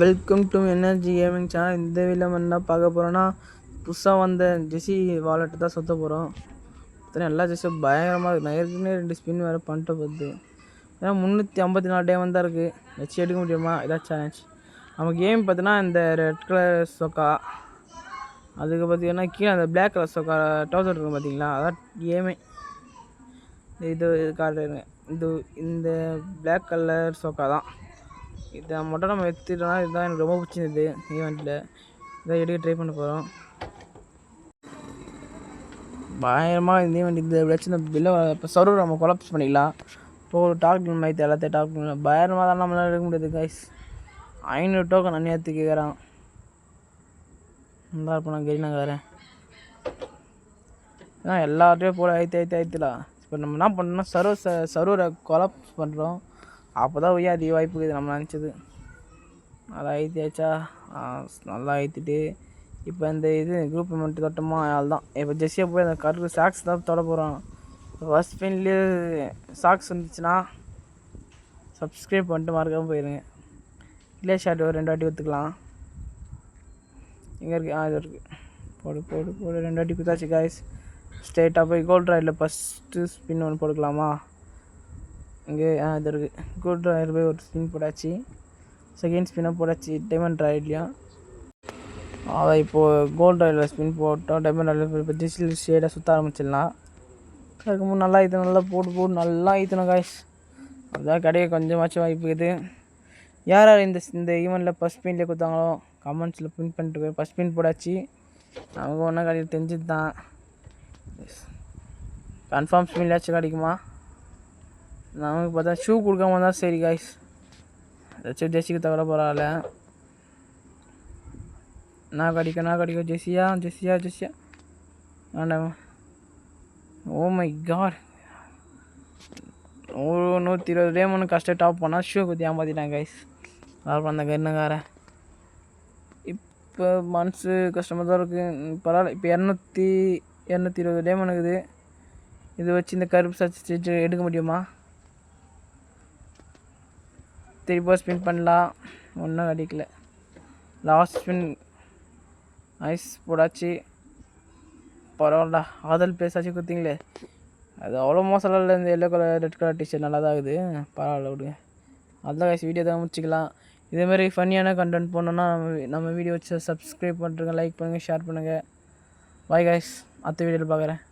Welcome to energy gaming channel. இந்த வீடியோவில் என்ன பார்க்க போகிறோன்னா, புதுசாக வந்த ஜெஸி வாலெட்டு தான் சுற்ற போகிறோம். எல்லா ஜெஸியும் பயங்கரமாக இருக்குது. நான் ஏற்கனவே 2 ஸ்பின் வேறு பண்ணிட்டு போகுது. ஏன்னா 354 டே தான் இருக்குது. வச்சு எடுக்க முடியுமா இதான் சேலஞ்ச். நம்ம கேம் பார்த்தீங்கன்னா இந்த ரெட் கலர் சொக்கா, அதுக்கு பார்த்தீங்கன்னா கீழே அந்த பிளாக் கலர் சொக்கா டவுசர் இருக்கும் பார்த்தீங்களா, அதான் கேமே. இது காட்டுங்க, இந்த பிளாக் கலர் சொக்கா தான். இதை மட்டும் நம்ம எடுத்துட்டோம்னா இதுதான் எனக்கு ரொம்ப பிடிச்சிருந்தது ஈவெண்ட்டில். இதை எடுக்க ட்ரை பண்ண போகிறோம். பயங்கரமாக இந்த ஈவெண்ட் இந்த வச்சு இந்த பில்லை இப்போ சர்வர் நம்ம கொலாப்ஸ் பண்ணிக்கலாம். இப்போ ஒரு டாக் மைத்து எல்லாத்தையும் டாக் பண்ணலாம். பயங்கரமாக தான் நம்மளால் எடுக்க முடியாது கைஸ். 500 டோக்கன் அந்நியத்து கேட்குறான். இந்த இப்போ நான் கெரினாங்கிறேன். ஏன்னா எல்லாத்தையும் போல ஐத்துலாம். இப்போ நம்ம என்ன பண்ணோம்னா சர்வரை கொலாப்ஸ் பண்ணுறோம். அப்போ தான் அதிக வாய்ப்பு இருக்குது நம்ம நினச்சது. நல்லா ஐத்தியாச்சா, நல்லா ஐத்திட்டு இப்போ இந்த இது குரூப் மெமெண்ட் தொட்டோமா அதுதான். இப்போ ஜெஸ்ஸியாக போய் அந்த கரு சாக்ஸ் தான் தொட போகிறோம். ஃபஸ்ட் ஸ்பின்லேயே சாக்ஸ் வந்துச்சுன்னா சப்ஸ்கிரைப் பண்ணிட்டு மறக்காமல் போயிடுங்க. கிளியர் ஷாட் ஒரு 2 வாட்டி ஒத்துக்கலாம். எங்கே இருக்குது? இது இருக்குது. போடு 2 வாட்டி குத்தாச்சு காய்ஸ். ஸ்ட்ரெயிட்டாக போய் கோல்ட் ராயில் ஃபஸ்ட்டு ஸ்பின் ஒன்று போட்டுக்கலாமா? இங்கே இது இருக்குது. கோல்ட் ராயில் போய் ஒரு ஸ்பின் போட்டாச்சு. செகண்ட் ஸ்பின்னாக போட்டாச்சு. டைமண்ட் ராயிலையும் அதான் இப்போது கோல்ட் ராயில் ஸ்பின் போட்டோம். டைமண்ட் ராயில் இப்போ ஜெஸ்ஸில் ஷேடாக சுற்ற ஆரம்பிச்சிடலாம். அதுக்கு நல்லா நல்லா போட்டு நல்லா ஈத்தணும் காய்ஸ். அதுதான் கிடைக்க கொஞ்சமாச்சும் வாய்ப்பு இருக்குது. யார் யார் இந்த ஈவெண்ட்டில் ஃபஸ்ட் ஸ்பின்லேயே கொடுத்தாங்களோ கமெண்ட்ஸில் பின் பண்ணிட்டு போய் ஃபஸ்ட் ஸ்பின் போட்டாச்சு. நமக்கு ஒன்றா கிடையாது தெரிஞ்சது தான். கன்ஃபார்ம் ஸ்பின்லாச்சும் கிடைக்குமா? நமக்கு பார்த்தா ஷூ கொடுக்காம தான் சரி காய்ஸ். ஏதாச்சும் ஜெஸ்ஸிக்கு தவிர பரவாயில்ல. நான் கிடைக்கும் ஜெஸ்ஸியா வேண்டாம். ஓ மை காட், 120 டேமன்னு கஷ்டம் டாப் பண்ணால் ஷூ குத்தி ஏமாற்றிட்டான் கைஸ். அப்புறம் அந்த கருணக்காரன் இப்போ மனசு கஷ்டமாக தான் இருக்குது. பரவாயில்ல. இப்போ 220 டேமன் இருக்குது. இது வச்சு இந்த கருப்பு ஸ்டிச் எடுக்க முடியுமா? திருப்பி ஸ்பின் பண்ணலாம். ஒன்றும் கிடைக்கல. லாஸ்ட் ஸ்பின் ஐஸ் போடாச்சு. பரவாயில்ல, ஆதல் பேசாச்சு கொடுத்தீங்களே. அது அவ்வளோ மோசம் இல்லை. இந்த yellow colour red colour T-shirt நல்லா தான் இருக்குது. பரவாயில்ல விடுங்க. அதுதான் கைஸ் வீடியோ தான் முடிச்சிக்கலாம். இதேமாதிரி ஃபன்னியான கண்டென்ட் போடணுன்னா நம்ம வீடியோ வச்சு சப்ஸ்கிரைப் பண்ணுறேங்க, லைக் பண்ணுங்கள், ஷேர் பண்ணுங்கள். பாய் கைஸ், அடுத்த வீடியோவில் பார்க்குறேன்.